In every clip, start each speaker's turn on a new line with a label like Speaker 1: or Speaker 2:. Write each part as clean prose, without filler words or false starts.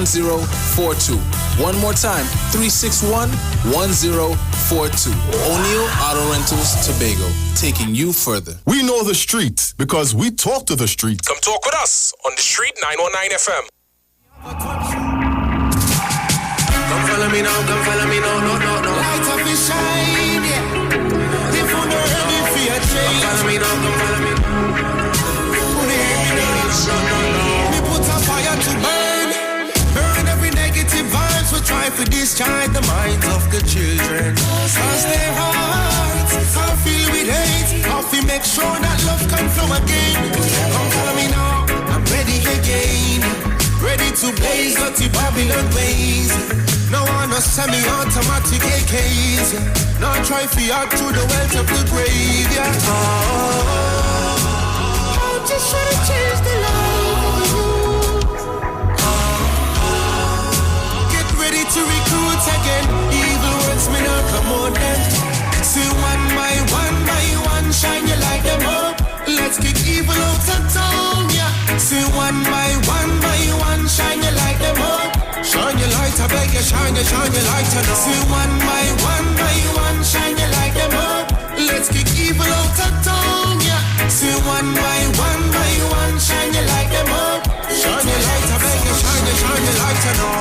Speaker 1: 1042. One more time, 361-1042. O'Neill Auto Rentals, Tobago, taking you further.
Speaker 2: We know the streets because we talk to the streets.
Speaker 3: Come talk with us on the street 919 FM.
Speaker 4: Come follow me now, no. Light up and shine, yeah. If you're ready for your change. Come follow me now. We put a fire to burn every negative vibes. We try to discharge the minds of the children. Cause their hearts are filled with hate. How we make sure that love can flow again. Come follow me now, I'm ready again. Ready to blaze dirty Babylon ways. No one a semi-automatic AKs. Now try to out through the wealth of the grave, yeah. I'm just trying to change the life of you. Get ready to recruit again. Evil words may not come on them. See one by one, shine your light them up. Let's kick evil out of town, yeah. See one by one, shine your light them up. Shine your light, I beg you, shine your light, I know. See one by one, shine your light them up. Let's kick evil out of town, yeah. See one by one, shine your light them up. Shine your light, I beg you, shine your light, I know.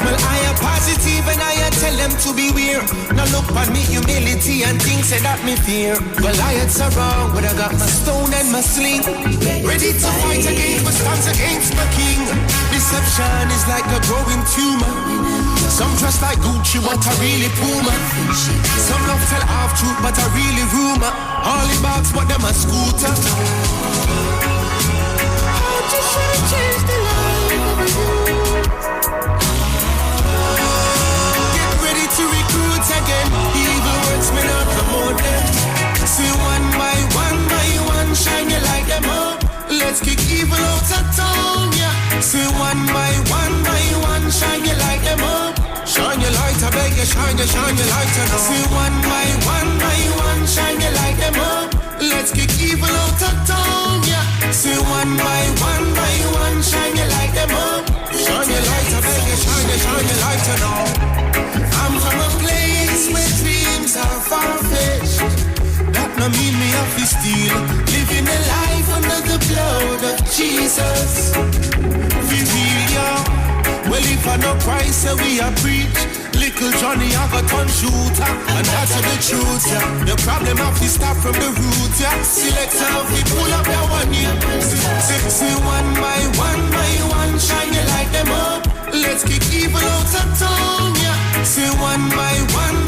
Speaker 4: Well, I am positive and I tell them to beware. Now look at me humility and things that me fear. Goliaths are wrong, but I got my stone and my sling. Ready to fight against, but stands against my king. Deception is like a growing tumor. Some trust like Gucci, but I really Puma. Some love tell half truth, but I really rumor. All box, but them a scooter. I just wanna change the life of you. To recruit again, evil words may not promote them. See one by one, shine your light them up. Let's kick evil out of town, yeah. See one by one, shine your light them up. Shine your light, I beg you, shine your light, I know. See one by one, shine your light them up. Let's kick evil out of town, yeah. See one by one, shine your light them up. Shine your light, I beg you, shine your light, I know. I'm from a place where dreams are far-fetched. That no mean me have to steal. Living a life under the blood of Jesus. We real, yeah. Well, if I no Christ, so we are preach. Little Johnny have a ton shooter, and that's the truth, yeah. The problem have to start from the root, yeah. Select how we pull up that one, yeah. See one by one, shine your light them up. Let's kick evil out of town, yeah. See one by one,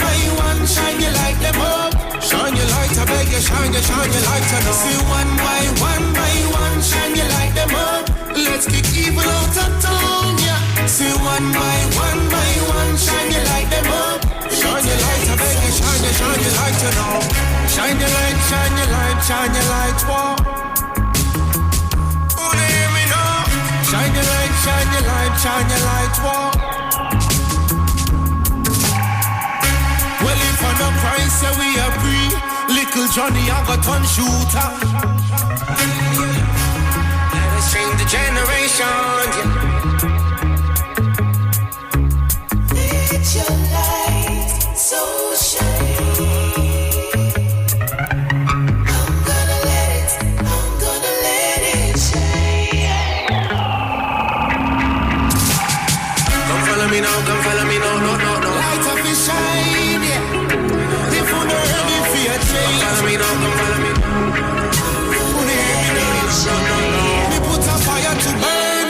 Speaker 4: shine your light them up. Shine your light, I beg you, shine your light, I know. See one by one, shine your light them up. Let's kick evil out of town, yeah. See one by one, shine your light them up. Shine your light, I beg you, shine your light, I know. Shine your light, whoa. Oh, they hear me now. Shine your light, whoa. Well, if I no Christ, so we are free. Little Johnny, I got ton shooter. Let us change the generation, yeah. Let your light so shine. I'm gonna let it shine. Come follow me now, no. Light up and shine, yeah. If you're ready for your change. Come follow me now. We put a fire to burn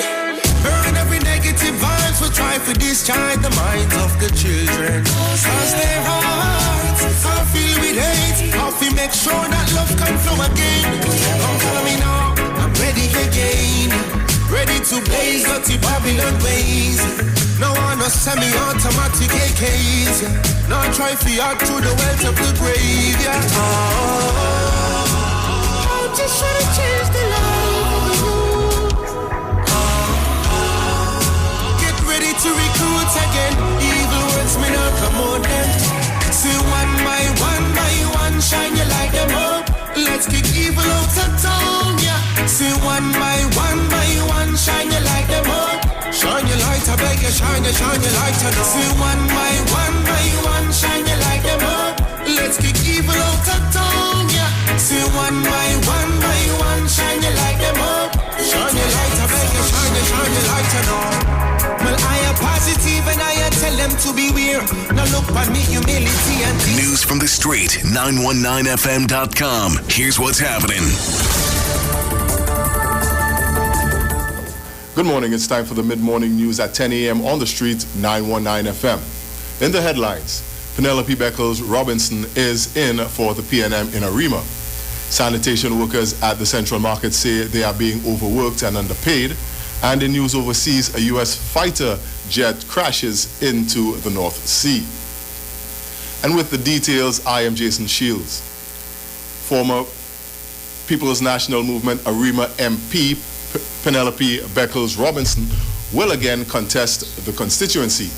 Speaker 4: every negative vibes. We try to discharge the minds of the children. Cause their hearts are filled with hate. How we make sure that love can flow again. Come follow me now, I'm ready again. Ready to blaze dirty Babylon ways. No one a semi-automatic AKs, yeah. Now try to out through the wealth of the grave, yeah. I'm just trying to change the life of you. Get ready to recruit again. Evil words may not come on them. See one by one, shine your light them up. Let's kick evil out of town, yeah. See one by one, shine your light them up. Shine your light, I beg you, shine your light on us. See one by one, shine your light them up. Let's kick evil out of town, yeah. See one by one, shine your light them up. Shine your light, I beg you, shine your light on us. Well, I am positive and I tell them to beware. Now look at me, humility and peace.
Speaker 5: News from the street, 919fm.com. Here's what's happening.
Speaker 2: Good morning. It's time for the mid-morning news at 10 a.m. on the street, 919 FM. In the headlines, Penelope Beckles Robinson is in for the PNM in Arima. Sanitation workers at the Central Market say they are being overworked and underpaid. And in news overseas, a U.S. fighter jet crashes into the North Sea. And with the details, I am Jason Shields. Former People's National Movement Arima MP Penelope Beckles Robinson will again contest the constituency.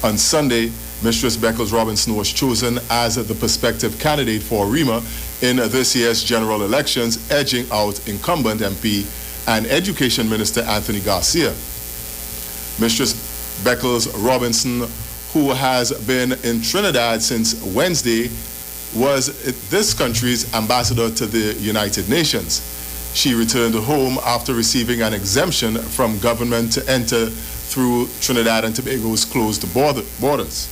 Speaker 2: On Sunday, Mistress Beckles Robinson was chosen as the prospective candidate for Arima in this year's general elections, edging out incumbent MP and Education Minister Anthony Garcia. Mistress Beckles Robinson, who has been in Trinidad since Wednesday, was this country's ambassador to the United Nations. She returned home after receiving an exemption from government to enter through Trinidad and Tobago's closed borders.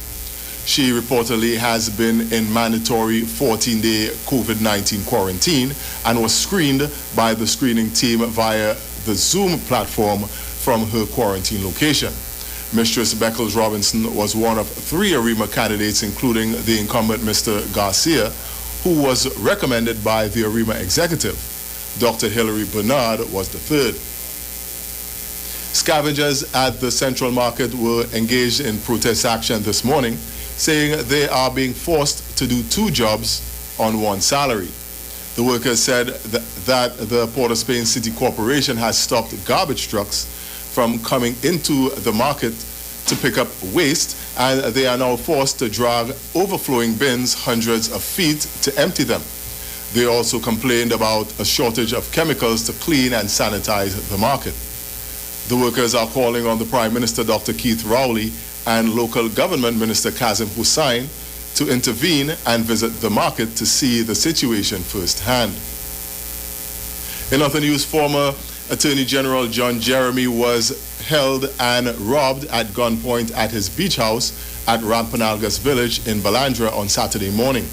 Speaker 2: She reportedly has been in mandatory 14-day COVID-19 quarantine and was screened by the screening team via the Zoom platform from her quarantine location. Mistress Beckles Robinson was one of 3 Arima candidates, including the incumbent Mr. Garcia, who was recommended by the Arima executive. Dr. Hilary Bernard was the 3rd. Scavengers at the Central Market were engaged in protest action this morning, saying they are being forced to do 2 jobs on 1 salary. The workers said that the Port of Spain City Corporation has stopped garbage trucks from coming into the market to pick up waste, and they are now forced to drag overflowing bins hundreds of feet to empty them. They also complained about a shortage of chemicals to clean and sanitize the market. The workers are calling on the Prime Minister, Dr. Keith Rowley, and local government Minister Kazim Hussain to intervene and visit the market to see the situation firsthand. In other news, former Attorney General John Jeremy was held and robbed at gunpoint at his beach house at Rampanalgas Village in Balandra on Saturday morning.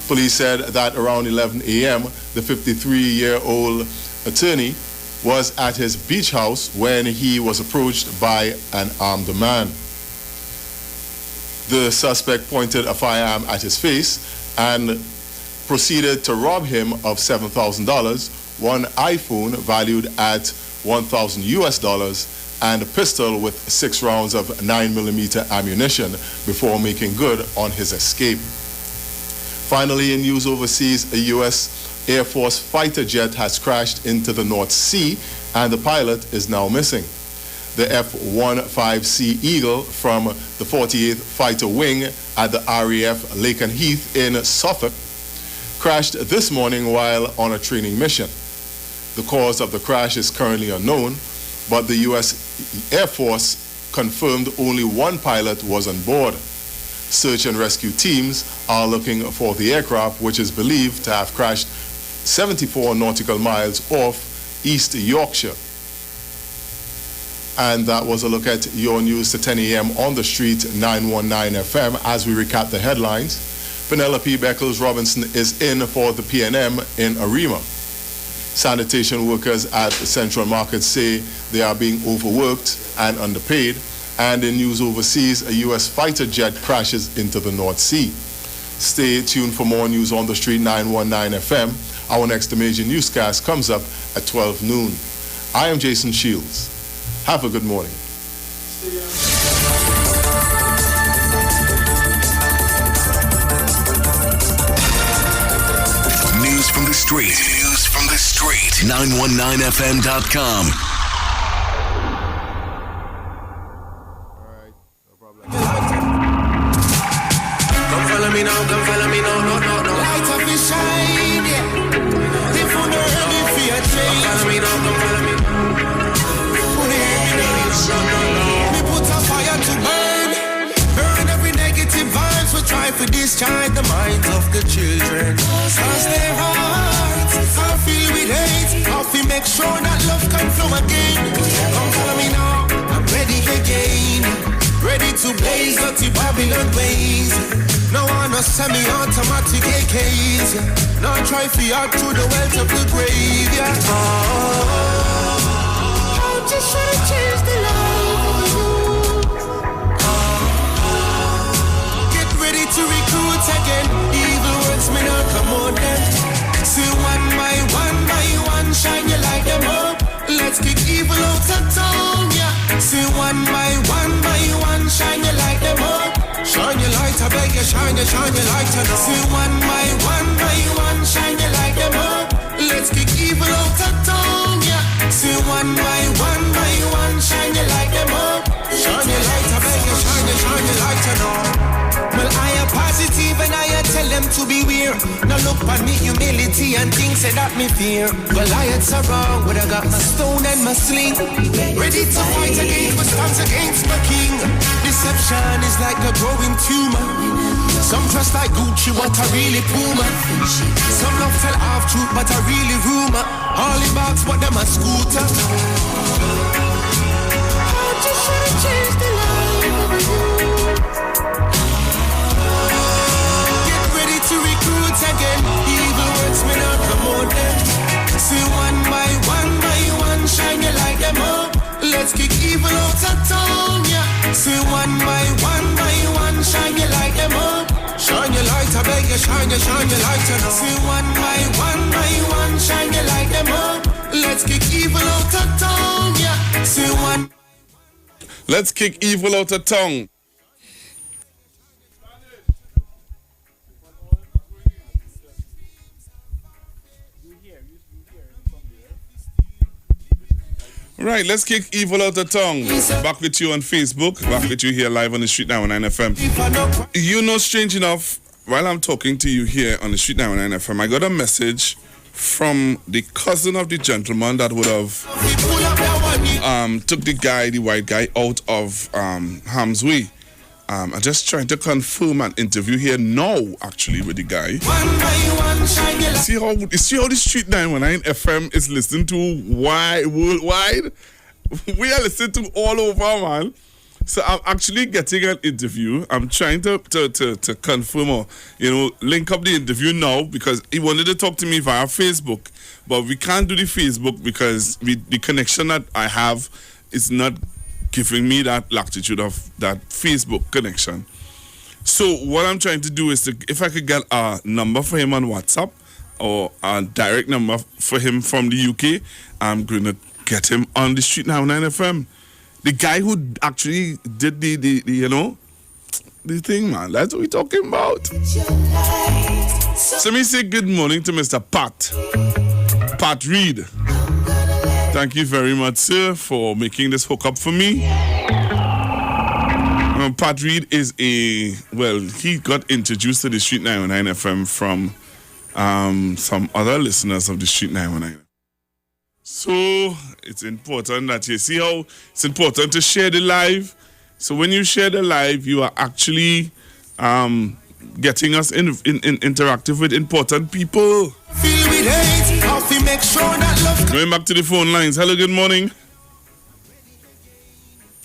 Speaker 2: Police said that around 11 a.m., the 53-year-old attorney was at his beach house when he was approached by an armed man. The suspect pointed a firearm at his face and proceeded to rob him of $7,000, 1 iPhone valued at $1,000 US, and a pistol with 6 rounds of 9mm ammunition before making good on his escape. Finally, in news overseas, a U.S. Air Force fighter jet has crashed into the North Sea and the pilot is now missing. The F-15C Eagle from the 48th Fighter Wing at the RAF Lakenheath in Suffolk crashed this morning while on a training mission. The cause of the crash is currently unknown, but the U.S. Air Force confirmed only 1 pilot was on board. Search and rescue teams are looking for the aircraft, which is believed to have crashed 74 nautical miles off East Yorkshire. And that was a look at your news to 10 a.m. on the street, 919 FM. As we recap the headlines, Penelope Beckles Robinson is in for the PNM in Arima. Sanitation workers at the Central Market say they are being overworked and underpaid. And in news overseas, a U.S. fighter jet crashes into the North Sea. Stay tuned for more news on the street, 919 FM. Our next major newscast comes up at 12 noon. I am Jason Shields. Have a good morning.
Speaker 5: News from the street. News from the street. 919fm.com.
Speaker 4: Come follow me now, no. Light up the shine, yeah. If you know me, fear change. Come follow me now, come follow me. Me put a the minds of the children. Cause their hearts are filled with hate. How we make sure that love can flow again. Come follow me now, I'm ready again. Ready to blaze dirty Babylon ways. No one a semi-automatic AKs. Now try for out to the wells of the grave. Yeah. I'm just trying to change the life of you. Get ready to recruit again. Evil words may not come on them. See one by one, shine your light them up. Let's kick evil out of town, yeah. See one by one, shine your light them up. Shine your light, I beg you, shine your light on. See one by one, shine your light them up. Let's kick evil out of town, yeah. See one by one, shine your light them up. Shine your light, I beg you, shine your light on. Well, I am positive and I tell them to beware. Now look on me humility and things that me fear. Goliaths are wrong, but I got my stone and my sling. Ready to fight against what stands against my king. Deception is like a growing tumor. Some dress like Gucci, but I really Puma. Some love tell half truth, but I really rumor. All in box, but them a scooter. I'm just trying to change the life of you. To recruit again, evil words may not promote them. See one by one, shine your light them up. Let's kick evil out of town, yeah. See one by one, shine your light them up. Shine your light, I beg you, shine your light on. See one by one, shine your light them up. Let's kick evil out of town, yeah. See one.
Speaker 6: Let's kick evil out of town. Right, let's kick evil out of tongue. Back with you on Facebook. Back with you here live on the Street 919 FM. You know, strange enough, while I'm talking to you here on the Street 919 FM, I got a message from the cousin of the gentleman that would have took the white guy out of harm's way. I'm just trying to confirm an interview here now, actually, with the guy. See how the Street 919 FM is listened to worldwide? We are listened to all over, man. So I'm actually getting an interview. I'm trying to confirm or, link up the interview now because he wanted to talk to me via Facebook. But we can't do the Facebook because the connection that I have is not giving me that latitude of that Facebook connection. So what I'm trying to do is if I could get a number for him on WhatsApp or a direct number for him from the UK, I'm going to get him on the Street 99 FM. The guy who actually did the thing, man. That's what we're talking about. So let me say good morning to Mr. Pat Reed. Thank you very much, sir, for making this hookup for me. Pat Reed is he got introduced to the Street 919 FM from some other listeners of the Street 919. So it's important that you see how it's important to share the live. So when you share the live, you are actually getting us interactive with important people. Going back to the phone lines. Hello, good morning.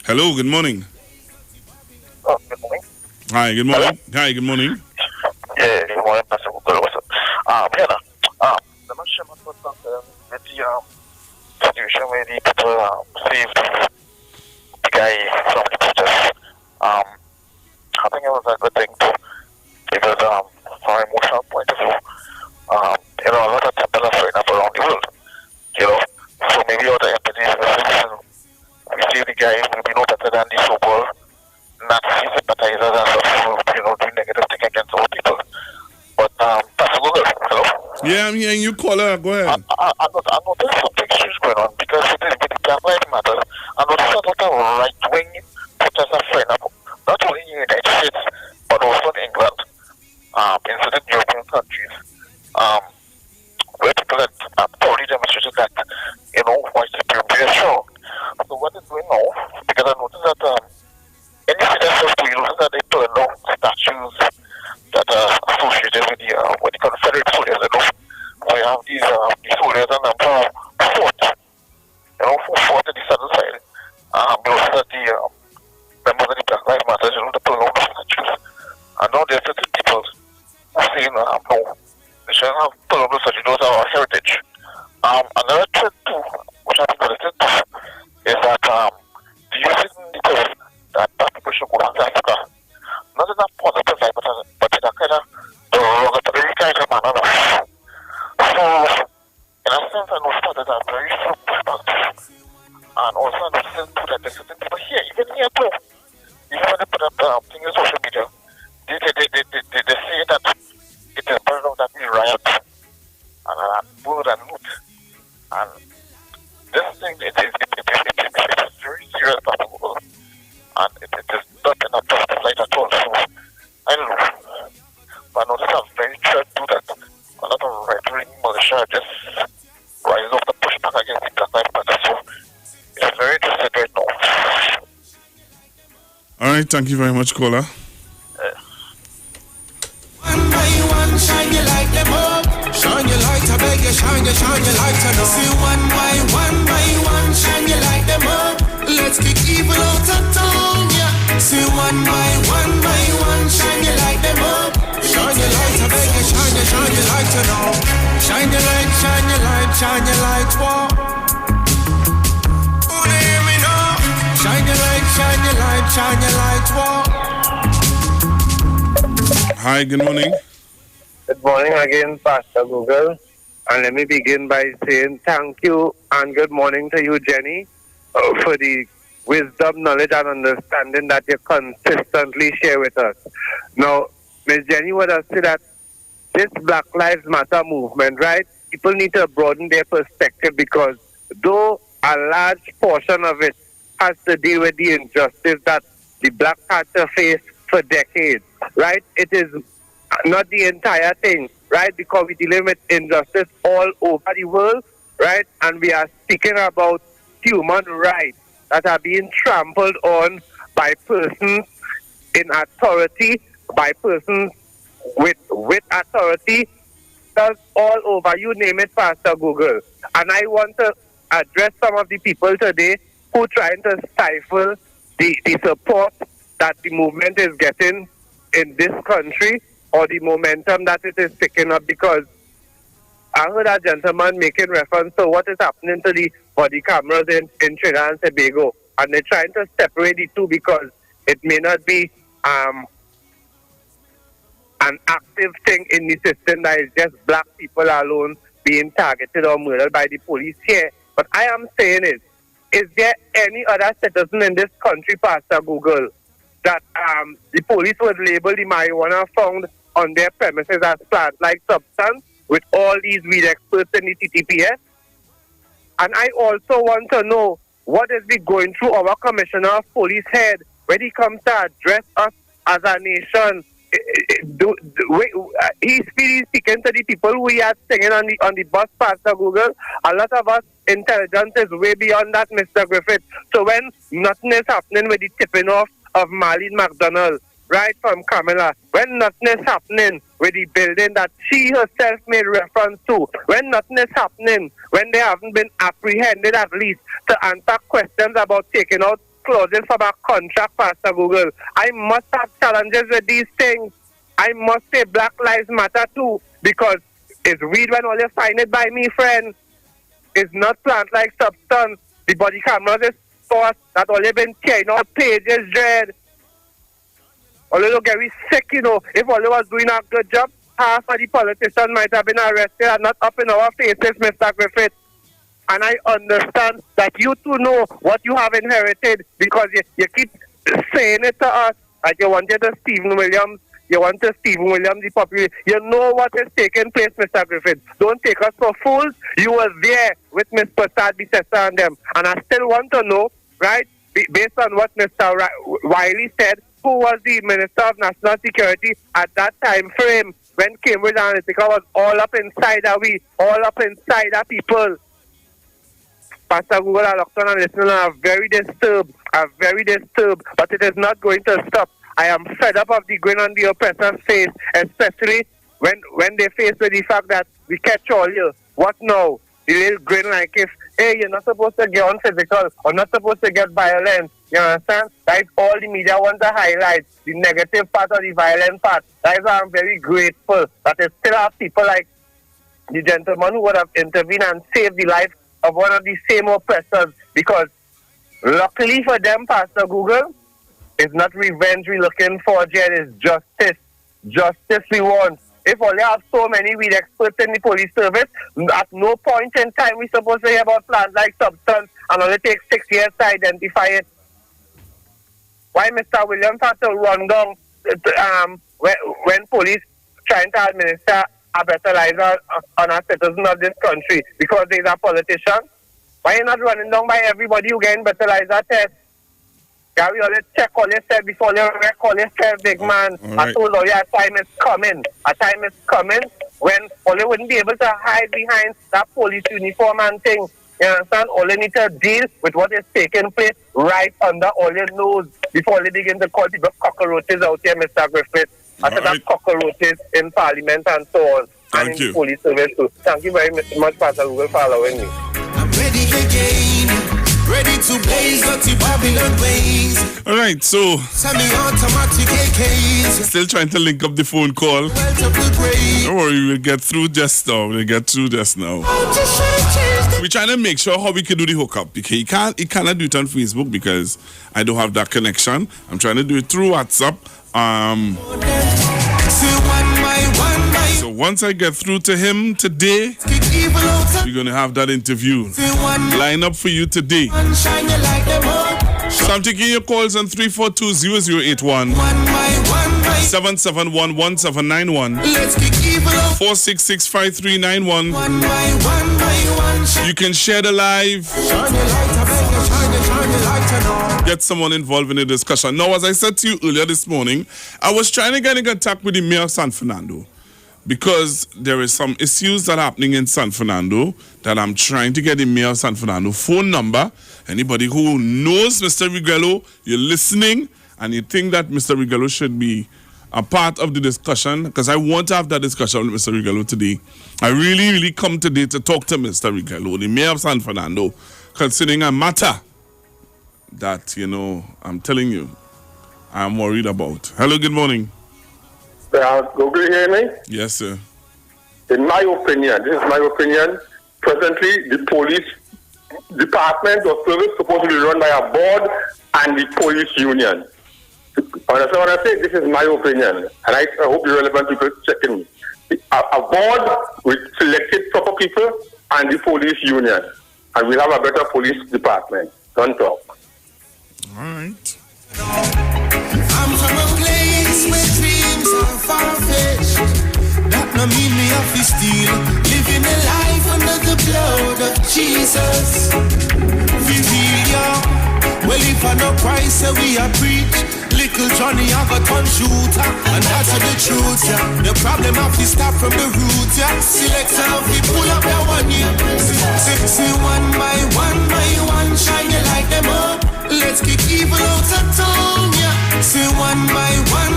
Speaker 6: Hello, good morning.
Speaker 7: Oh, good morning.
Speaker 6: Hi, good morning.
Speaker 7: Hello?
Speaker 6: Hi, good morning.
Speaker 7: Yeah, good morning, Pastor Google. What's up? The not sure about with the situation where the people saved the guy from the protest. I think it was a good thing too, because from an emotional point of view, a lot of people are afraid up around the world, so maybe all the empathy is we save the guy, will be no better than the so-called Nazi sympathizers and stuff who, do negative thing against our people. But, Pastor Google, hello?
Speaker 6: Yeah, I'm hearing you, caller. Go ahead.
Speaker 7: I noticed something strange going on, because with the Black Lives Matter, I noticed a lot of right-wing protests are flying up, not only in the United States, but also in England, in certain European countries, where people that probably demonstrated that, white supremacy is strong. So what is going on? Because I noticed that, in the city of you notice that they turn down statues that are members of the Black Lives Matter, to pull out the statues. And now there are certain people who are saying, no, they shouldn't have pulled out the statues, those are our heritage. Another trend too, which I think is listened to, is that the youth in the term that black people should go back to Africa. Not in a positive light, but in a kind of derogatory kind of manner. So, in a sense, I know that are very strong perspective. And also, I know that there's certain people here, even here too, even when they put up things on social media, they say that it is better that we riot and word and loot. And this thing, it is very serious, and it is not in a positive light at all. So, I don't know. But I know that I'm very sure to do that. A lot of right-wing militia just rise up to push back against the Black Lives Matter. So, it's very interesting right now.
Speaker 6: All right, thank you very much, caller.
Speaker 4: One by one, shine your light them up. Shine your light, I beg you, shine your light to know. See one by one, shine your light them up. Let's kick evil out of town, yeah. See one by one, shine your light them up. Shine your light, I beg you, shine your light to know. Shine your light, walk. Who they hear me now? Shine your light, walk.
Speaker 6: Hi, good morning.
Speaker 8: Good morning again, Pastor Google. And let me begin by saying thank you and good morning to you, Jenny, for the wisdom, knowledge, and understanding that you consistently share with us. Now, Ms. Jenny would have said that this Black Lives Matter movement, right, people need to broaden their perspective because though a large portion of it has to deal with the injustice that the Black culture faced for decades, right, it is not the entire thing, right, because we're dealing with injustice all over the world, right, and we are speaking about human rights that are being trampled on by persons in authority, by persons with authority, that's all over, you name it, Pastor Google. And I want to address some of the people today who are trying to stifle the support that the movement is getting in this country or the momentum that it is picking up, because I heard a gentleman making reference to what is happening to the body cameras in Trinidad and Tobago, and they're trying to separate the two because it may not be an active thing in the system that is just black people alone being targeted or murdered by the police here. But I am saying is there any other citizen in this country, Pastor Google, that the police would label the marijuana found on their premises as plant-like substance with all these weed experts in the TTPS? And I also want to know what is we going through our Commissioner of Police head when he comes to address us as a nation. He's speaking to the people who he had singing on the bus, Pastor Google. A lot of us intelligence is way beyond that, Mr. Griffith. So when nothing is happening with the tipping off of Marlene McDonald, right, from Camilla, when nothing is happening with the building that she herself made reference to, when nothing is happening, when they haven't been apprehended at least to answer questions about taking out clauses from a contract, Pastor Google, I must have challenges with these things. I must say Black Lives Matter too, because it's weed when all you find it by me, friend. It's not plant-like substance. The body cameras is source that all you've been tearing out pages, dread. All you look very sick, you know. If all you was doing a good job, half of the politicians might have been arrested and not up in our faces, Mr. Griffith. And I understand that you too know what you have inherited, because you keep saying it to us, like you wanted to Stephen Williams, the popular. You know what is taking place, Mr. Griffith. Don't take us for fools. You were there with Ms. Prasad Bisesa and them. And I still want to know, right, based on what Mr. Wiley said, who was the Minister of National Security at that time frame when Cambridge Analytica was all up inside our people. Pastor Google, I looked on and listened, and I'm very disturbed, but it is not going to stop. I am fed up of the grin on the oppressor's face, especially when they face with the fact that we catch all you. What now? The little grin like if, hey, you're not supposed to get on physical or not supposed to get violent. You understand? That's all the media want to highlight, the negative part or the violent part. That's why I'm very grateful that there still have people like the gentleman who would have intervened and saved the life of one of the same oppressors, because luckily for them, Pastor Google, it's not revenge we're looking for yet, it's justice. Justice we want. If only have so many weed experts in the police service, at no point in time we're supposed to hear about plants like substance and only take 6 years to identify it. Why Mr. Williams had to run down when police trying to administer a fertilizer on a citizen of this country because he's a politician? Why you not running down by everybody who getting fertilizer test? Yeah, we always check all your stuff before you wreck all your stuff, big man.
Speaker 6: Right.
Speaker 8: I told you a time is coming. A time is coming when all you wouldn't be able to hide behind that police uniform and thing. You understand? All you need to deal with what is taking place right under all your nose before you begin to call people cockroaches out here, Mr. Griffith. I said that cockroaches in Parliament and so on.
Speaker 6: Thank
Speaker 8: and
Speaker 6: you.
Speaker 8: in the police service too. Thank you very much, Pastor Google, for allowing me.
Speaker 4: I'm ready again. Ready to blaze dirty Babylon ways.
Speaker 6: All right, so
Speaker 4: Semi-automatic AKs.
Speaker 6: still trying to link up the phone call.
Speaker 4: Wealth of the grave.
Speaker 6: Don't worry, we'll get through just now. We're trying to make sure how we can do the hookup, because you cannot do it on Facebook because I don't have that connection. I'm trying to do it through WhatsApp. So once I get through to him today, we're going to have that interview line up for you today. So I'm taking your calls on 342-0081, 771-1791, 466-5391. You can share the live. Get someone involved in the discussion. Now, as I said to you earlier this morning, I was trying to get in contact with the mayor of San Fernando because there is some issues that are happening in San Fernando that I'm trying to get the mayor of San Fernando phone number. Anybody who knows Mr. Rigello, you're listening, and you think that Mr. Rigello should be a part of the discussion, because I want to have that discussion with Mr. Rigello today. I really come today to talk to Mr. Rigello, the mayor of San Fernando, concerning a matter that, I'm telling you, I'm worried about. Hello, good morning.
Speaker 9: Google, you hear me?
Speaker 6: Yes, sir.
Speaker 9: In my opinion, presently the police department or service supposed to be run by a board and the police union. Understand what I say? This is my opinion, and I hope the relevant people checking me. A board with selected proper people and the police union, and we'll have a better police department. Don't talk.
Speaker 6: All right.
Speaker 4: I'm from a place where dreams are far-fetched. That no mean me off the steel. Living a life under the blood of Jesus. We real young. Well, if I no price, so we a preach. Little Johnny, I got one shooter. And that's the truth, yeah. The problem of the start from the root, yeah. Select how we pull up your one, yeah. See one by one, shine your light them up. Let's kick evil out of town, yeah. See one by one,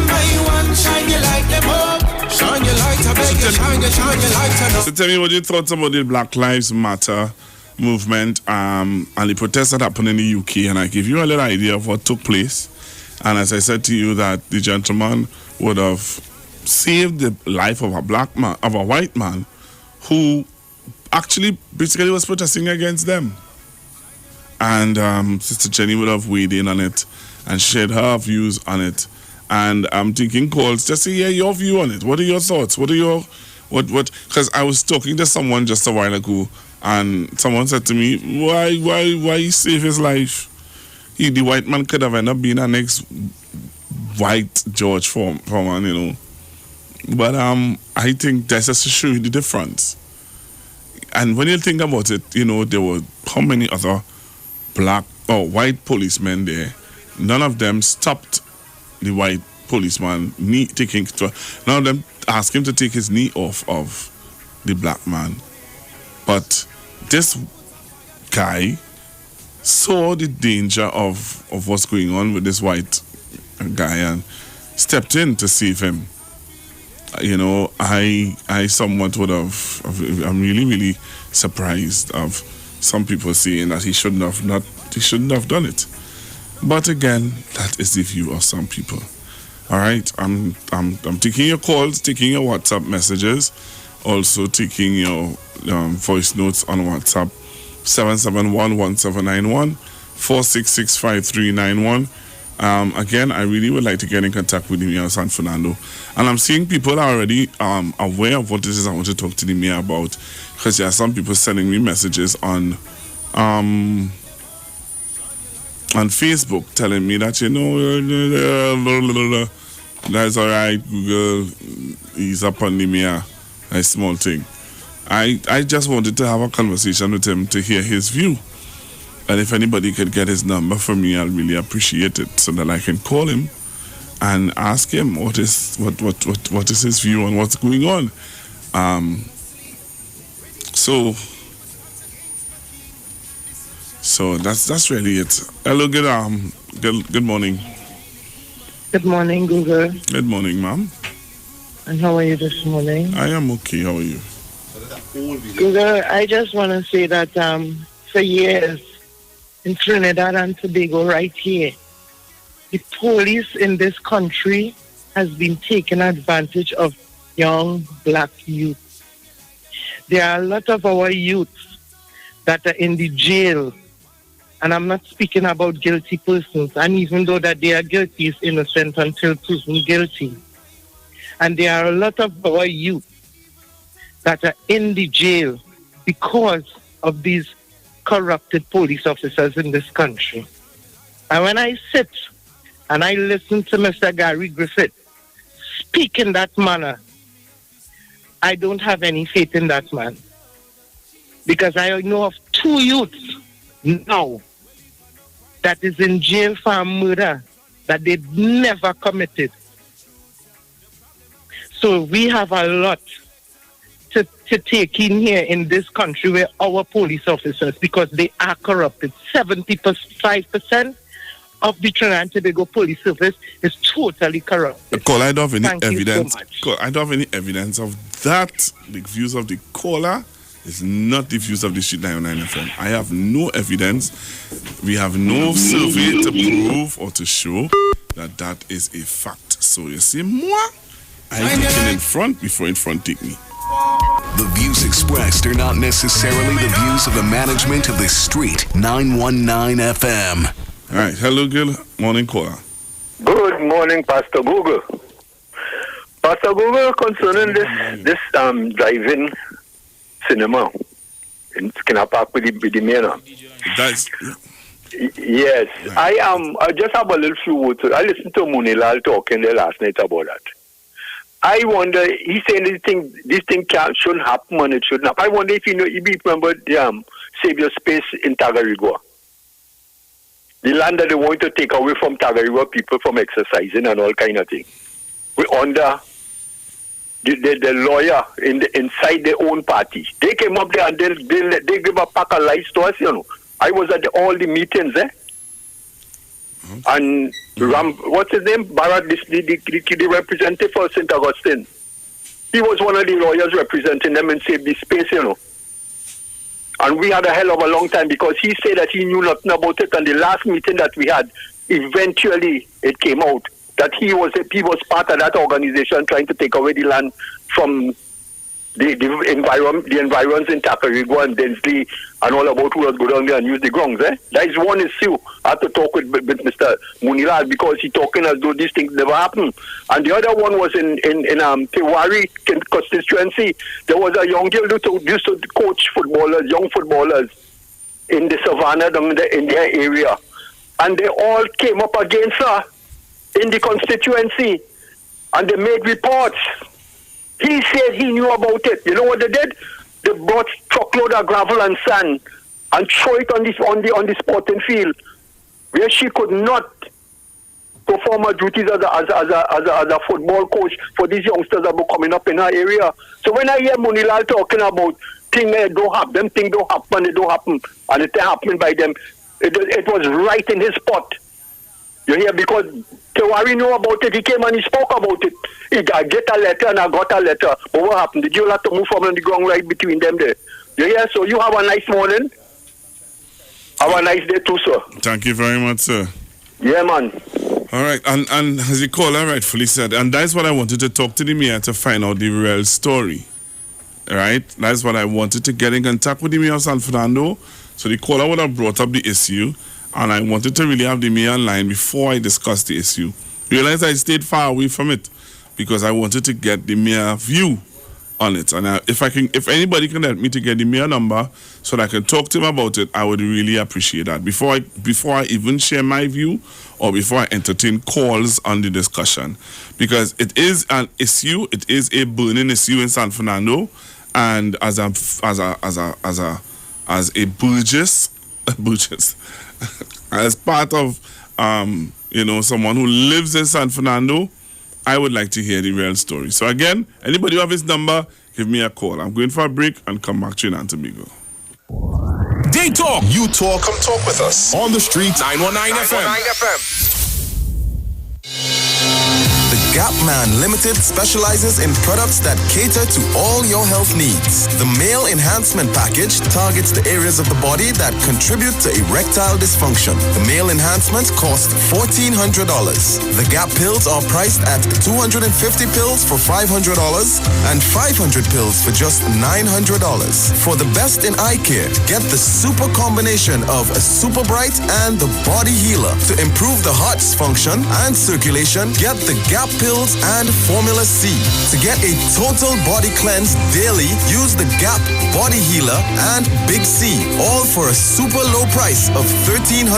Speaker 4: shine your light them up. Shine your light, I beg you, shine your light up.
Speaker 6: So tell me what you thought about the Black Lives Matter movement and the protests that happened in the UK, and I give you a little idea of what took place. And as I said to you, that the gentleman would have saved the life of a white man who actually basically was protesting against them. And Sister Jenny would have weighed in on it and shared her views on it. And I'm taking calls just to hear your view on it. What are your thoughts? What? Because I was talking to someone just a while ago, and someone said to me, why save his life? The white man could have ended up being our next white George Foreman, But I think that's just to show you the difference. And when you think about it, there were how many other black or white policemen there? None of them stopped the white policeman none of them asked him to take his knee off of the black man. But this guy saw the danger of what's going on with this white guy and stepped in to save him. I somewhat would have. I'm really surprised of some people saying that he shouldn't have done it. But again, that is the view of some people. All right, I'm taking your calls, taking your WhatsApp messages, also taking your voice notes on WhatsApp 771-1791 4665391. Again, I really would like to get in contact with the Mayor of San Fernando, and I'm seeing people are already aware of what this is I want to talk to the Mayor about, because there are some people sending me messages on Facebook telling me that, that's all right, Google, he's up on the Mayor, a small thing. I just wanted to have a conversation with him to hear his view. And if anybody could get his number for me, I'll really appreciate it, so that I can call him and ask him what is his view on what's going on. So that's really it. Hello, good morning.
Speaker 10: Good morning, Google.
Speaker 6: Good morning, ma'am.
Speaker 10: And how are you this morning?
Speaker 6: I am okay. How are you?
Speaker 10: Google, I just want to say that for years in Trinidad and Tobago, right here, the police in this country has been taking advantage of young black youth. There are a lot of our youths that are in the jail, and I'm not speaking about guilty persons, and even though that they are guilty, is innocent until proven guilty. And there are a lot of our youth that are in the jail because of these corrupted police officers in this country. And when I sit and I listen to Mr. Gary Griffith speak in that manner, I don't have any faith in that man. Because I know of 2 youths now that is in jail for murder that they never committed. So we have a lot to take in here in this country where our police officers, because they are corrupted. 75% of the Trinidad and Tobago police service is totally corrupt.
Speaker 6: Call, I don't have any
Speaker 10: Thank
Speaker 6: evidence.
Speaker 10: You so much.
Speaker 6: Call, I don't have any evidence of that. The views of the caller is not the views of the Street 99 FM. I have no evidence. We have no survey to prove or to show that is a fact. So you see, moi, I take in front before in front take me.
Speaker 5: The views expressed are not necessarily the views of the management of the Street 919 FM.
Speaker 6: All right. Hello, good morning, caller.
Speaker 9: Good morning, Pastor Google. Pastor Google, concerning this drive-in cinema in Skinner Park with the mayor.
Speaker 6: That's...
Speaker 9: Yes, right. I just have a little few words. I listened to Munilal talking there last night about that. I wonder, he's saying this thing shouldn't happen and it shouldn't happen. I wonder if you remember the Savior Space in Tagarigua. The land that they want to take away from Tagarigua people from exercising and all kind of thing. We under the lawyer inside their own party. They came up there and they give a pack of lies to us, I was at all the meetings, And what's his name? Barat, the representative for St. Augustine. He was one of the lawyers representing them and saved the space, And we had a hell of a long time because he said that he knew nothing about it. And the last meeting that we had, eventually it came out that he was part of that organization trying to take away the land from the environs in Tacarigua and Densley and all about who was go down there and use the grounds. That is one issue. I had to talk with Mr. Munilal because he talking as though these things never happened. And the other one was in Tiwari constituency. There was a young girl who used to coach young footballers in the savannah in their area. And they all came up against her in the constituency. And they made reports. He said he knew about it. You know what they did? They brought truckload of gravel and sand and throw it on the sporting field, where she could not perform her duties as a football coach for these youngsters that were coming up in her area. So when I hear Munilal talking about things don't happen, things don't happen, it don't happen, and it happening by them, it was right in his spot. You hear? Because Tewari knew about it. He came and he spoke about it. He got a letter and I got a letter. But what happened? Did you have to move from on the ground right between them there? You hear? So you have a nice morning. Have a nice day too, sir.
Speaker 6: Thank you very much, sir.
Speaker 9: Yeah, man.
Speaker 6: All right, and as the caller rightfully said, and that's what I wanted to talk to the mayor to find out the real story. All right, that's what I wanted to get in contact with the mayor of San Fernando. So the caller would have brought up the issue, and I wanted to really have the mayor online before I discussed the issue. Realize I stayed far away from it because I wanted to get the mayor view on it. And if anybody can help me to get the mayor number so that I can talk to him about it, I would really appreciate that. Before I even share my view or before I entertain calls on the discussion, because it is an issue, it is a burning issue in San Fernando, and as a Burgess, as part of someone who lives in San Fernando, I would like to hear the real story. So again, anybody who have his number, give me a call. I'm going for a break and come back to you in Antigua.
Speaker 3: They talk.
Speaker 1: You talk.
Speaker 3: Come talk with us.
Speaker 1: On the street.
Speaker 3: 919 FM.
Speaker 11: The Gap Man Limited specializes in products that cater to all your health needs. The Male Enhancement Package targets the areas of the body that contribute to erectile dysfunction. The Male Enhancement costs $1,400. The Gap pills are priced at 250 pills for $500 and 500 pills for just $900. For the best in eye care, get the super combination of a Super Bright and the Body Healer. To improve the heart's function and circulation, get the Gap pills and Formula C. To get a total body cleanse daily, use the Gap Body Healer and Big C, all for a super low price of $1,300.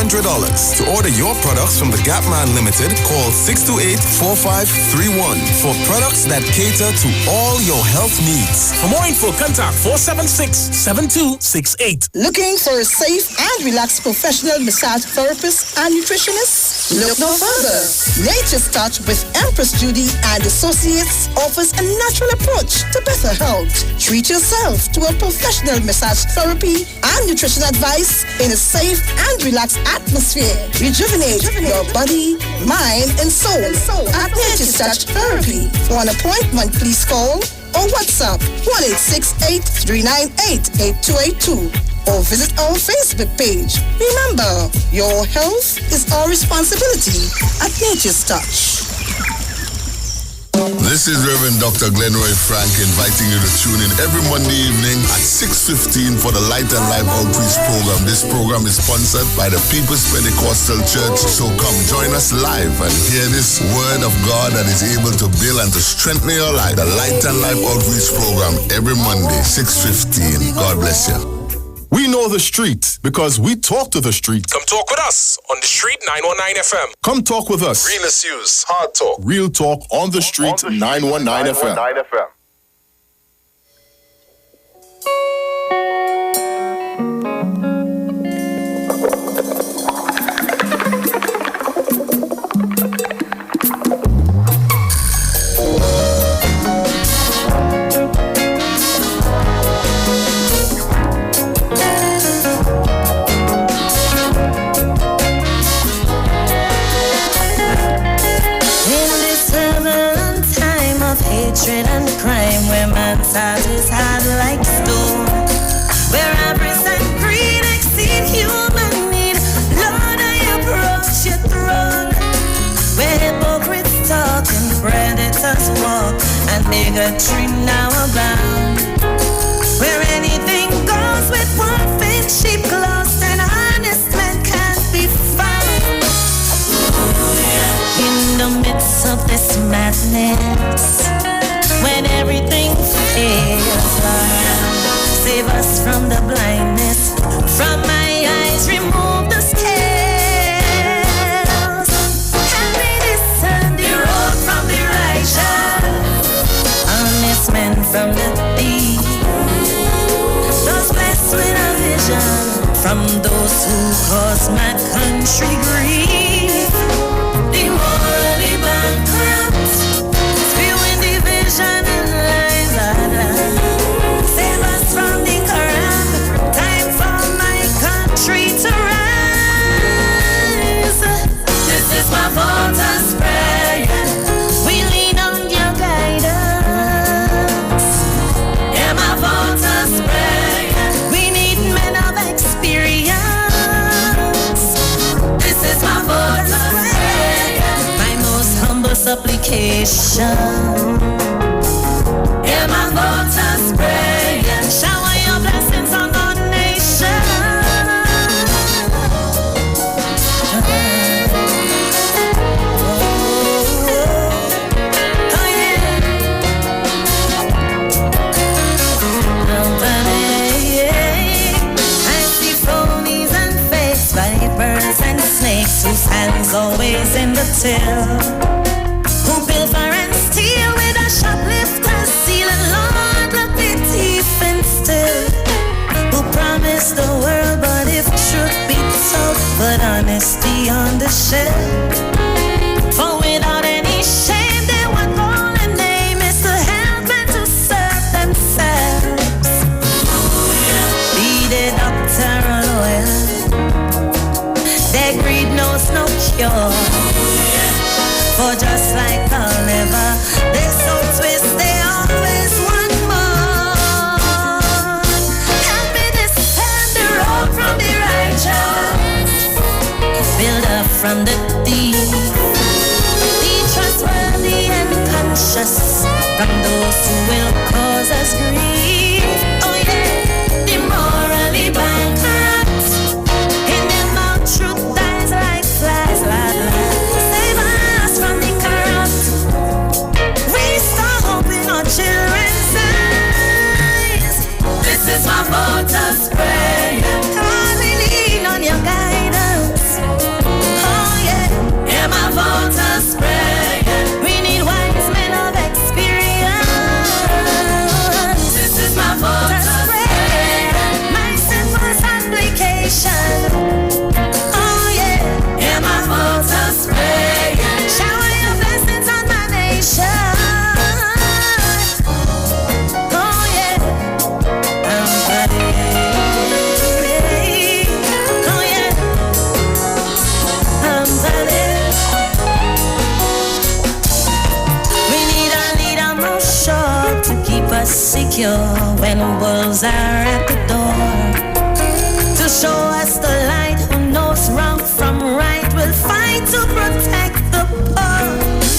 Speaker 11: To order your products from the Gap Man Limited, call 628-4531 for products that cater to all your health needs.
Speaker 3: For more info, contact 476-7268.
Speaker 12: Looking for a safe and relaxed professional massage therapist and nutritionist? Look no further. Nature's Touch with Empress Judy and Associates offers a natural approach to better health. Treat yourself to a professional massage therapy and nutrition advice in a safe and relaxed atmosphere. Rejuvenate your body, mind, and soul at Nature's Touch Therapy. For an appointment, please call or WhatsApp 1-868-398-8282 or visit our Facebook page. Remember, your health is our responsibility at Nature's Touch.
Speaker 13: This is Reverend Dr. Glenroy Frank inviting you to tune in every Monday evening at 6:15 for the Light and Life Outreach Program. This program is sponsored by the People's Pentecostal Church. So come join us live and hear this word of God that is able to build and to strengthen your life. The Light and Life Outreach Program every Monday, 6:15. God bless you.
Speaker 1: We know the street because we talk to the street.
Speaker 3: Come talk with us on the street 919 FM.
Speaker 1: Come talk with us.
Speaker 3: Real issues, hard talk.
Speaker 1: Real talk on the street 919 FM.
Speaker 14: Hatred and crime, where man's heart is hard like stone, where everything greed exceed human need. Lord, I approach your throne, where hypocrites talk and predators walk, and bigotry now abound, where anything goes with wolf in sheep clothes and honest men can't be found. In the midst of this madness, when everything fails, Lord, save us from the blindness. From my eyes, remove the scales. Help me discern the road from the righteous, honest men from the thief, those blessed with a vision from those who cause my country grief. The morally bankrupt, spewing division and lies are done. Save us from the corrupt. Time for my country to rise. This is my voters' prayer. We lean on your guidance. Yeah, my voters' prayer. We need men of experience. This is my voters' supplication. Hear my voters pray and shower your blessings on the nation. Whose hands always in the till, who pilfer and steal with a shoplifter's seal, and Lord, let the thief and still, who promised the world, but if truth be told, but honesty on the shelf. For without any shame, they want all and name is to help and to serve themselves. Be they doctor or lawyer, their greed knows no cure. For just like I'll never, they so twist, they always want more. Help me descend the road from the righteous, build up from the deep, be trustworthy and conscious from those who will cause us grief. Oh yeah, the morally bankrupt, in their mouth truth dies like flies, save us from the corrupt, restore hope in our children's eyes. This is my voters' prayer, God, we lean on your guidance. Oh yeah, hear my voters' prayer, we need wise men of experience. This is my voters' prayer, my simple supplication. Oh yeah, hear my voters' prayer, shower your blessings on my nation. Oh yeah, I'm ready. Oh yeah, I'm ready. We need a leader more sure to keep us secure when wolves are at the door, to show us the light, who knows wrong from right, will fight to protect the poor.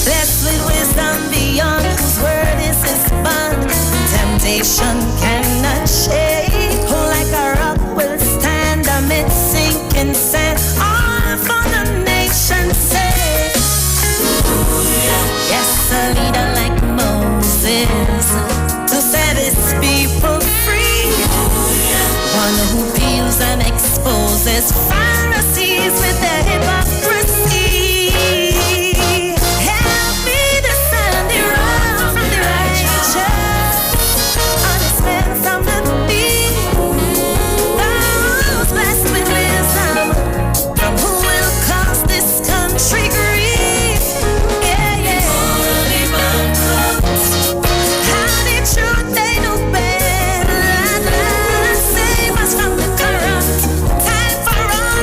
Speaker 14: Blessed with wisdom beyond, whose word is his bond, temptation cannot shake, who like a rock will stand amid sinking sand, all for the nation's sake. Yes, a leader like Moses, to set his people free, one who peels and exposes Pharisees with their hypocrisy. Help me descend the road from the righteous, honest men from the thief, those blessed with wisdom, from who will cause this country grief. Yeah, yeah. Morally bankrupt, how the truth they know better. Save us from the corrupt, time for all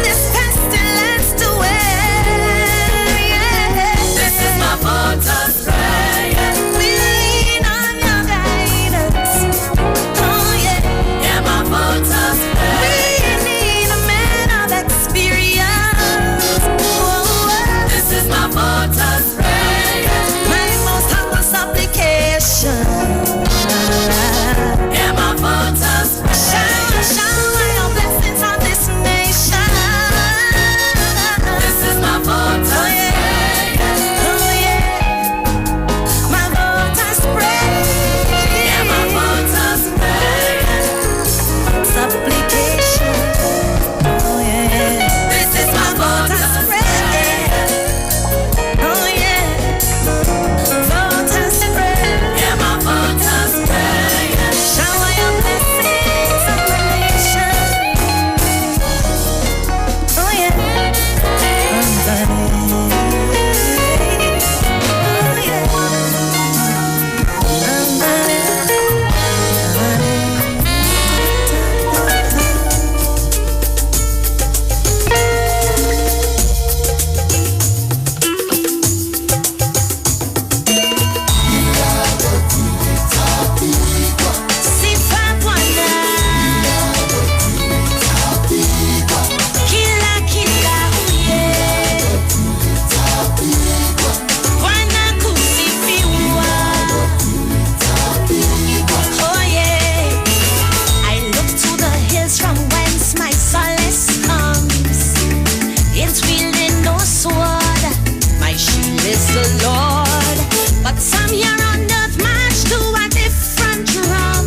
Speaker 14: Some here on earth march to a different drum.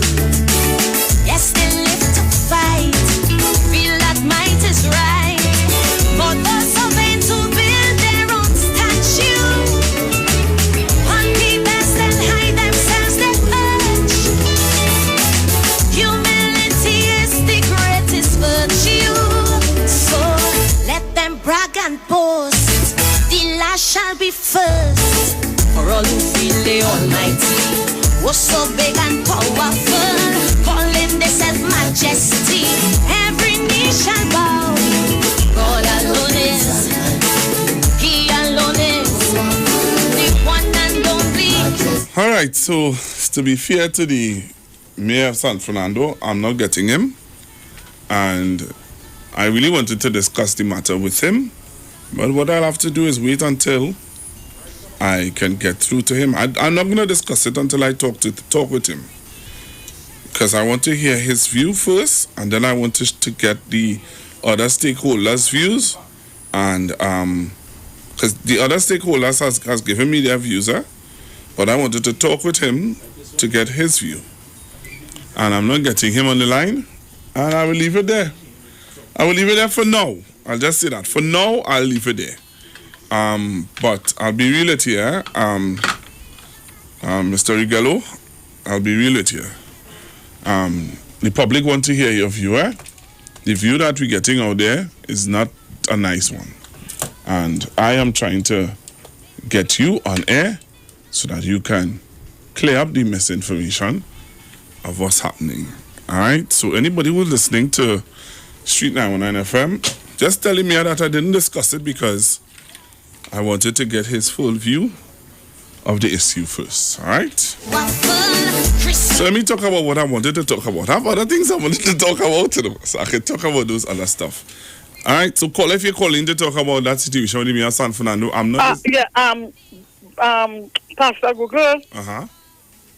Speaker 14: Yes, they live to fight, feel that might is right. For those who vain to build their own statue, on the best and hide themselves they urge. Humility is the greatest virtue. So let them brag and boast, the last shall be first. For all who feel the Almighty was so big and powerful, calling themselves majesty, every knee shall bow. God alone is, He alone is, the one and only.
Speaker 6: All right, so to be fair to the mayor of San Fernando, I'm not getting him. And I really wanted to discuss the matter with him. But what I'll have to do is wait until I can get through to him. I'm not going to discuss it until I talk with him. Because I want to hear his view first, and then I want to get the other stakeholders' views. And because the other stakeholders has given me their views, but I wanted to talk with him to get his view. And I'm not getting him on the line, and I will leave it there. I will leave it there for now. I'll just say that. For now, I'll leave it there. But I'll be real with you, Mr. Rigello. I'll be real with you. The public want to hear your view, The view that we're getting out there is not a nice one. And I am trying to get you on air so that you can clear up the misinformation of what's happening. All right? So anybody who's listening to Street 919 FM, just telling me that I didn't discuss it because I wanted to get his full view of the issue first. All right? So let me talk about what I wanted to talk about. I have other things I wanted to talk about, so I can talk about those other stuff. All right? So call if you're calling to talk about that situation with me in San Fernando. I'm not...
Speaker 10: Pastor Google.
Speaker 6: Uh-huh.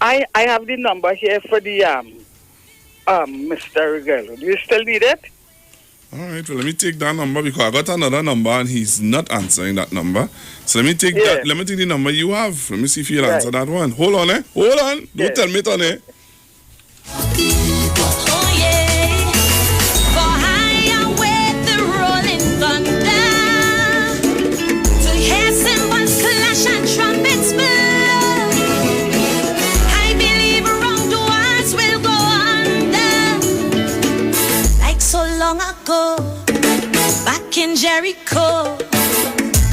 Speaker 10: I have the number here for the Mr. Regallo. Do you still need it?
Speaker 6: All right, well, let me take that number because I got another number and he's not answering that number. So let me take that. Let me take the number you have. Let me see if he'll answer that one. Hold on, Hold on. Don't tell me it on,
Speaker 14: Oh yeah, for higher with the rolling thunder, to hear cymbals clash and trumpets blow. I believe wrongdoers will go under, like so long ago, back in Jericho.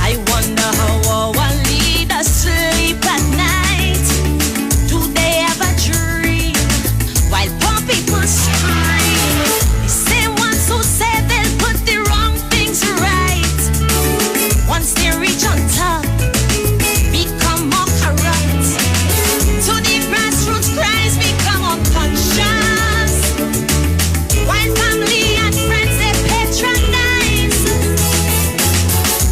Speaker 14: I wonder how our leaders sleep at night. Do they ever dream while poor people scream? The same ones who say they'll put the wrong things right, once they reach on top, become more corrupt. To the grassroots cries become unconscious, while family and friends they patronize,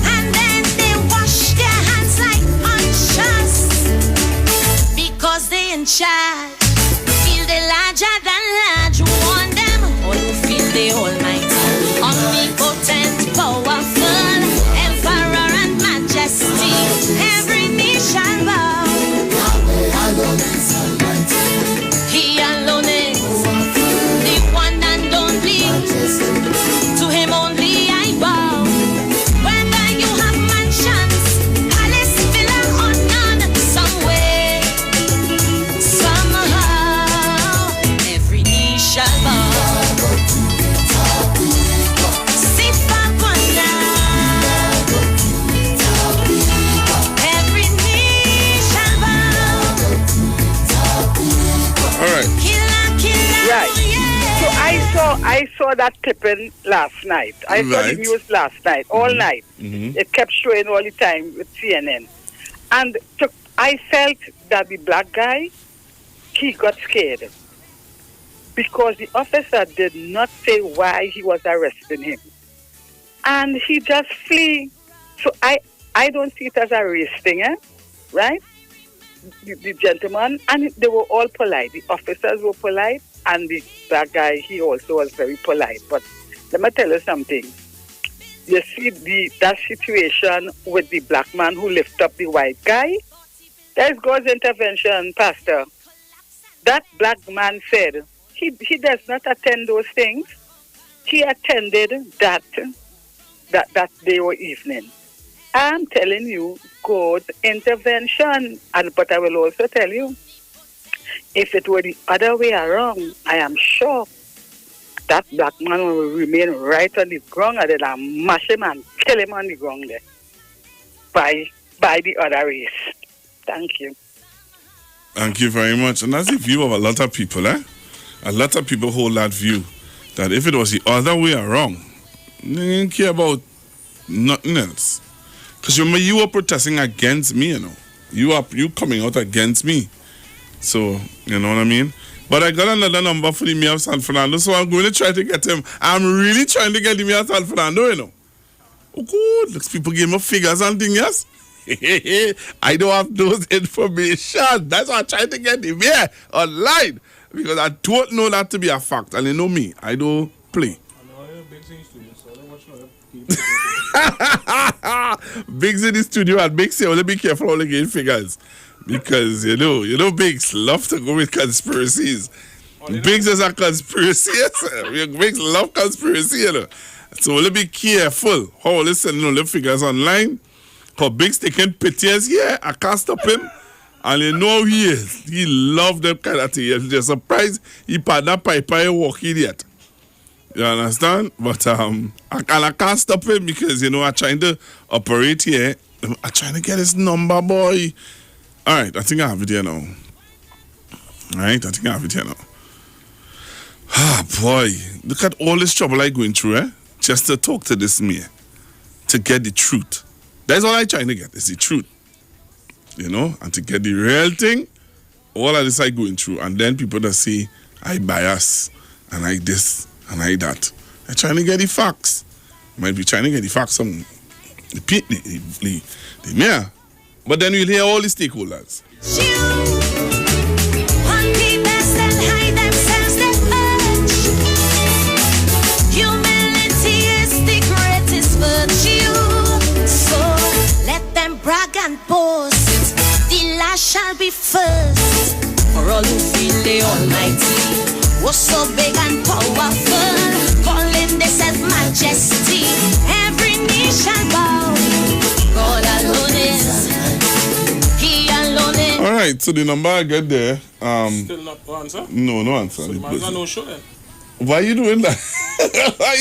Speaker 14: and then they wash their hands like unconscious, because they in charge. Feel the larger than large, warn them. All who feel the Almighty, omnipotent, powerful, emperor and majesty, every knee shall bow. He alone is the one and only. To him only I bow. Whether you have mansions, palace, villa or none, somewhere, somehow, every knee shall bow. Sifa Kwana, every knee shall bow.
Speaker 6: All right.
Speaker 10: Right. So I saw that clipping last night. I saw the news last night, all night. It kept showing all the time with CNN. And I felt that the black guy, he got scared. Because the officer did not say why he was arresting him. And he just flee. So I don't see it as a race thing, right? The gentleman, and they were all polite. The officers were polite, and the black guy, he also was very polite. But let me tell you something. You see that situation with the black man who lifted up the white guy,
Speaker 15: There's God's intervention, Pastor. That black man said he does not attend those things. He attended that day or evening. I'm telling you, God's intervention. But I will also tell you, if it were the other way around, I am sure that black man will remain right on the ground and then I'll mash him and kill him on the ground there by the other race. Thank you.
Speaker 6: Thank you very much. And that's the view of a lot of people, eh? A lot of people hold that view, that if it was the other way around, they didn't care about nothing else. Because remember, you were protesting against me, you know. You coming out against me. So, you know what I mean? But I got another number for the mayor of San Fernando, so I'm going to try to get him. I'm really trying to get the mayor of San Fernando, you know. Oh, good. Looks people give me figures and things, yes? I don't have those information. That's why I'm trying to get the mayor online. Because I don't know that to be a fact. And you know me, I don't play. Biggs in the studio and Biggs say, well, be careful how you get figures. Because, you know, Biggs love to go with conspiracies. Biggs is a conspiracy. Biggs love conspiracy, you know. So we'll be careful how we send the figures online. Because Biggs taking pictures here, I can't stop him. And you know he is. He love them kind of thing. You're surprised he put that pipe walk idiot. You understand? But I can't stop him because, you know, I'm trying to operate here. I'm trying to get his number, boy. All right, I think I have it here now. Ah, boy. Look at all this trouble I'm going through, eh? Just to talk to this mayor. To get the truth. That's all I'm trying to get, is the truth. You know? And to get the real thing, all of this I'm going through. And then people that say, I bias, and I this, and I that. I'm trying to get the facts. Might be trying to get the facts from the mayor. But then you'll hear all the stakeholders.
Speaker 14: Humility is the greatest virtue. So let them brag and boast. The last shall be first. For all who feel the Almighty was so big and powerful, calling themselves majesty. Every knee shall bow. God alone is.
Speaker 6: All right, so the number I get there.
Speaker 3: Still not no answer?
Speaker 6: No answer.
Speaker 3: So the man's got no show then.
Speaker 6: Why are you doing that? What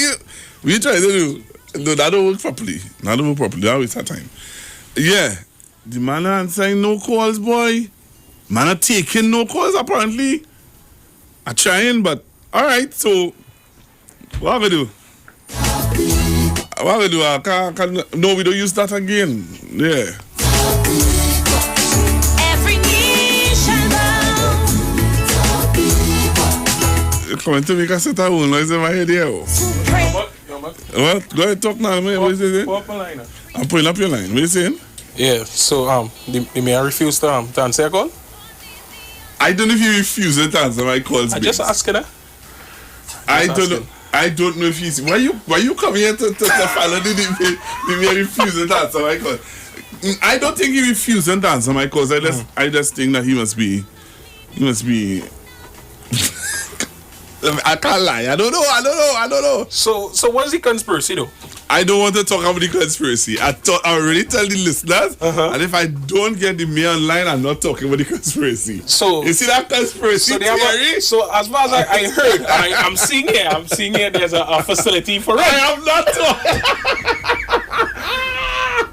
Speaker 6: you trying to do? No, that don't work properly. That waste our time. Yeah, the man answering no calls, boy. Man are taking no calls apparently. I'm trying, but all right. So what we do? I can't, no, we don't use that again. Yeah. Coming to make a set of own noise in my head here. What? Go ahead, talk now, man. What is it? I'm putting up your line. What are you saying?
Speaker 3: Yeah, so the mayor refused to answer your call?
Speaker 6: I don't know if he refused to answer my calls.
Speaker 3: I just asked that.
Speaker 6: I don't know if he's. Why you come here to follow the mayor refusing to answer my call? I don't think he refused to answer my calls. I just think that he must be. I can't lie. I don't know.
Speaker 3: So what is the conspiracy though?
Speaker 6: I don't want to talk about the conspiracy. I already tell the listeners, and if I don't get the mayor online, I'm not talking about the conspiracy. So you see that conspiracy theory?
Speaker 3: So as far as I heard, I'm seeing here. There's a facility for it.
Speaker 6: I am not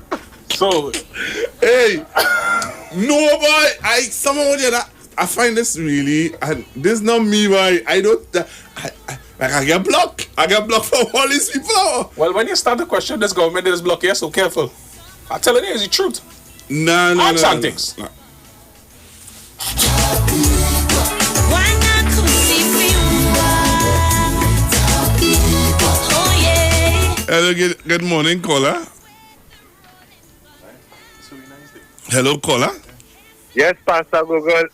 Speaker 6: talking.
Speaker 3: So,
Speaker 6: hey, no boy. Someone would that. I find this really, this not me, boy. I get blocked. I get blocked from all these people.
Speaker 3: Well, when you start to question this government, this block here, so careful. I tell you, it's the truth.
Speaker 6: No.
Speaker 3: Things. No.
Speaker 6: Hello, good morning, caller. Hello, caller.
Speaker 8: Yes, Pastor Google.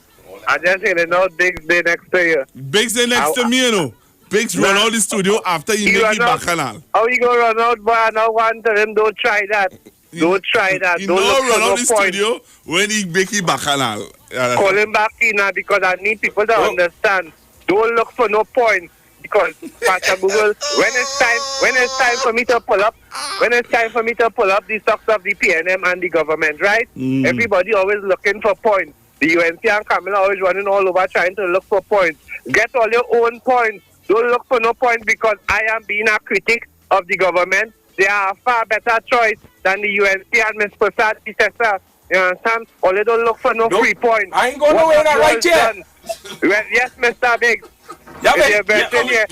Speaker 8: I just hear no Biggs Day next to you.
Speaker 6: Biggs Day next to me, you know. Biggs run out the studio after he make the bacchanal.
Speaker 8: How you gonna run out, boy? I don't want to him, don't try that. Don't try that.
Speaker 6: You
Speaker 8: Don't
Speaker 6: know,
Speaker 8: look for
Speaker 6: run out
Speaker 8: no
Speaker 6: the
Speaker 8: point.
Speaker 6: studio when he make his bacchanal.
Speaker 8: Call him back in now because I need people to understand. Don't look for no points because Pastor Google, when it's time for me to pull up the stocks of the PNM and the government, right? Everybody always looking for points. The UNC and Camilla always running all over trying to look for points. Get all your own points. Don't look for no points because I am being a critic of the government. They are a far better choice than the UNC and Ms. Prasad predecessor. You understand? Only don't look for no free points.
Speaker 3: I ain't going nowhere now, right here.
Speaker 8: Well, yes, Mr. Biggs.
Speaker 3: You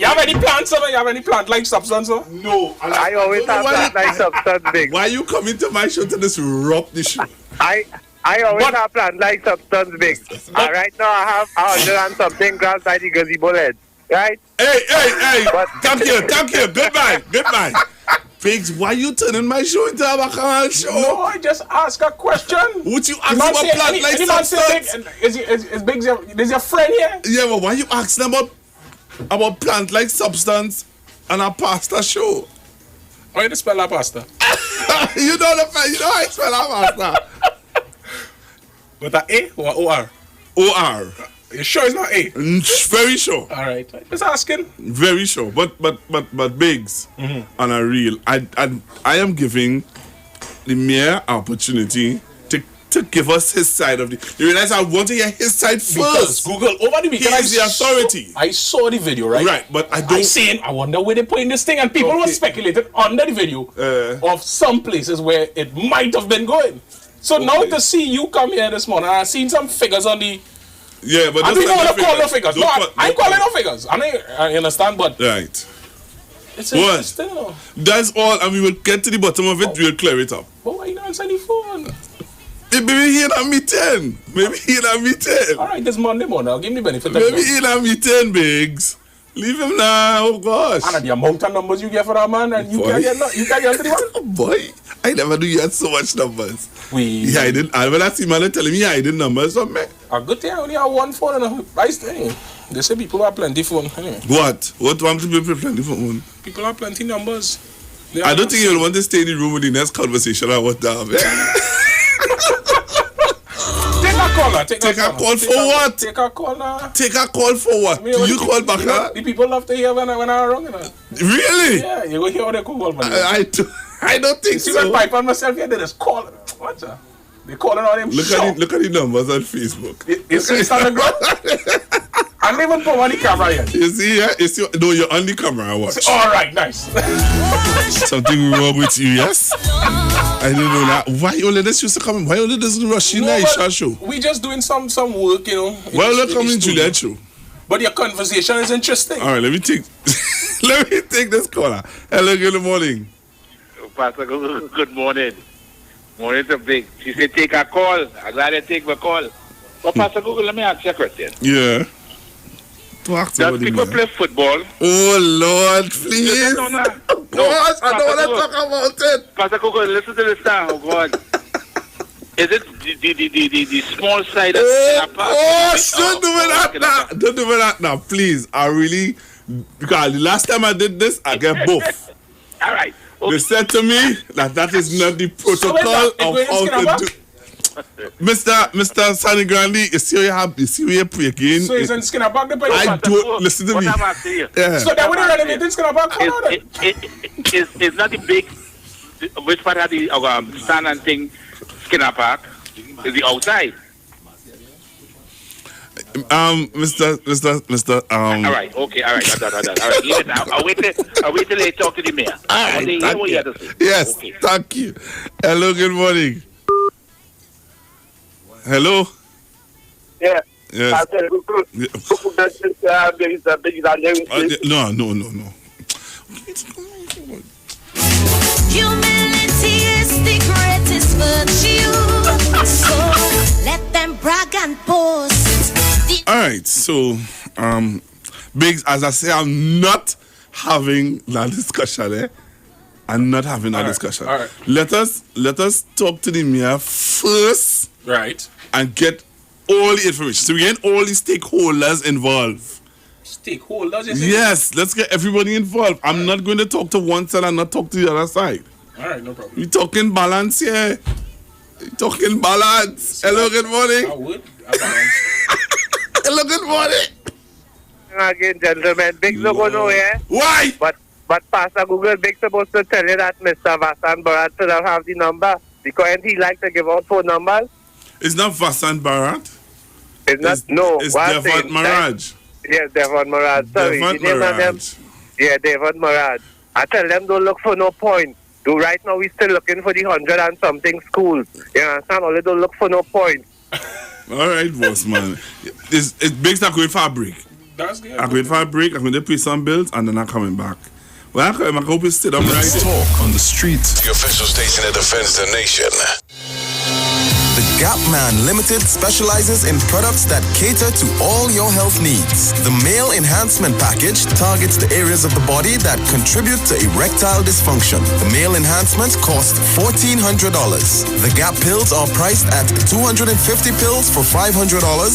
Speaker 3: have any plants, sir? You have any plant-like substance, sir?
Speaker 6: No.
Speaker 8: I always have plant-like substance, Biggs.
Speaker 6: Why you coming to my show to this rock the show?
Speaker 8: I always have plant-like substance, Biggs. Right now I have 100 and something grams by the gazebo head. Right?
Speaker 6: Hey. Thank you. Goodbye. Biggs, why you turning my show into a bacchanal show?
Speaker 3: No, I just ask a question.
Speaker 6: Would you ask about plant-like substance?
Speaker 3: Is Biggs your friend here?
Speaker 6: Yeah, but why you asking about plant-like substance on a pasta show?
Speaker 3: How you spell that pasta?
Speaker 6: You know how I spell that pasta.
Speaker 3: With an A or O-R?
Speaker 6: O-R.
Speaker 3: You sure it's not A?
Speaker 6: Very sure.
Speaker 3: All right. Just asking.
Speaker 6: Very sure. But Biggs, on a real, I am giving the mayor opportunity to give us his side of the. You realize I want to hear his side first.
Speaker 3: Because Google over the weekend,
Speaker 6: he is the authority.
Speaker 3: I saw the video, right?
Speaker 6: Right, but I don't.
Speaker 3: I wonder where they're putting this thing, and people were speculating under the video of some places where it might have been going. So now to see you come here this morning, I've seen some figures on the.
Speaker 6: Yeah, but
Speaker 3: I don't want to call no figures. No, I ain't calling no figures. I understand, but
Speaker 6: right.
Speaker 3: It's interesting.
Speaker 6: That's all, and we will get to the bottom of it. We'll clear it up.
Speaker 3: But why you not answer the phone?
Speaker 6: Maybe he in a meeting.
Speaker 3: All right, this Monday morning. I'll give him the benefit.
Speaker 6: Maybe he in a meeting, Biggs. Leave him now. Oh gosh.
Speaker 3: And the amount of numbers you get for that man, and you can't get the one.
Speaker 6: Boy, I never knew you had so much numbers. Yeah, I didn't. When I see man telling me I didn't numbers from me.
Speaker 3: A good thing I only have one phone and a nice thing. They say people have plenty phone. Anyway.
Speaker 6: What want people have plenty phone?
Speaker 3: People have plenty numbers.
Speaker 6: I don't think you'll want to stay in the room with the next conversation. I want that. Take a call for what?
Speaker 3: Take a call now.
Speaker 6: Take a call for what? Do you call back?
Speaker 3: The people love to hear when I'm wrong.
Speaker 6: Really?
Speaker 3: Yeah, you go hear how they call me.
Speaker 6: I don't think so.
Speaker 3: See when Pipe and myself here, they just call. What's that? They calling all them.
Speaker 6: Look at the numbers on Facebook.
Speaker 3: You see it's on the ground? I never put on the camera yet.
Speaker 6: You see, yeah? No, you're on the camera. Watch.
Speaker 3: All right, nice.
Speaker 6: Something wrong with you, yes? I didn't know that. Why only this used to come? Why only this rushing Aisha show?
Speaker 3: We just doing some work, you know.
Speaker 6: Why only coming to that show?
Speaker 3: But your conversation is interesting.
Speaker 6: All right, let me take this caller. Hello, good morning.
Speaker 16: Pastor, good morning. Morning to Big. She said take a call. I'm glad I take my call. But Pastor Google, let me ask you a question.
Speaker 6: Yeah.
Speaker 16: Does people play football?
Speaker 6: Oh Lord, please.
Speaker 16: No.
Speaker 6: Gosh, I don't want to talk about it.
Speaker 16: Pastor Google, listen to this now. Oh God. Is it the small side of
Speaker 6: don't do that now, please. I really, because the last time I did this, I get both.
Speaker 16: All right. Okay.
Speaker 6: They said to me that is not the protocol of how to do. Mr. Sonny Grandi, you see where you play again.
Speaker 3: So he's in Skinnerback the
Speaker 6: I don't listen to me.
Speaker 16: Yeah.
Speaker 3: So that would have renovated Skinnerback.
Speaker 16: It's not the big, which part of the stand and thing, Skinner Park, is the outside.
Speaker 6: Mr.
Speaker 16: All right, okay, all right. All right, leave it. I'll wait till they talk to the mayor.
Speaker 6: All right, thank you. Yes, okay. Thank you. Hello, good morning. Hello?
Speaker 8: Yeah.
Speaker 6: Yes. No.
Speaker 14: Humility is the greatest virtue. So let them brag and boast.
Speaker 6: All right, so, Biggs, as I say, I'm not having that discussion, eh? I'm not having that discussion.
Speaker 3: All right.
Speaker 6: Let us talk to the mayor first.
Speaker 3: Right.
Speaker 6: And get all the information. So we get all the stakeholders involved.
Speaker 3: Stakeholders?
Speaker 6: Yes, let's get everybody involved. I'm not going to talk to one side and not talk to the other side.
Speaker 3: All right, no problem.
Speaker 6: We talking balance here. We talking balance. Hello, good morning.
Speaker 3: I would. Balance.
Speaker 6: Hello, good morning.
Speaker 8: Again, gentlemen, Big no go nowhere.
Speaker 6: Why?
Speaker 8: But Pastor Google, Big supposed to tell you that Mr. Vasan Barat should have the number because he likes to give out phone numbers.
Speaker 6: It's not Vasan Barat.
Speaker 8: It's not. No.
Speaker 6: It's Devon Maraj.
Speaker 8: Yes, Devon Maraj. Sorry.
Speaker 6: Devon Maraj.
Speaker 8: Yeah, Devon Maraj. I tell them don't look for no point. Do right now we still looking for the 100 and something schools. You understand? Only don't look for no point.
Speaker 6: All right, boss man. It's Big's not going for a break.
Speaker 3: That's good.
Speaker 6: I'm going for a break. I'm going to pay some bills and then I'm coming back. Well, I hope you sit up right.
Speaker 5: Let's talk on the street. The official station that defends the nation.
Speaker 11: The Gap Man Limited specializes in products that cater to all your health needs. The Male Enhancement Package targets the areas of the body that contribute to erectile dysfunction. The Male Enhancement costs $1,400. The Gap pills are priced at 250 pills for $500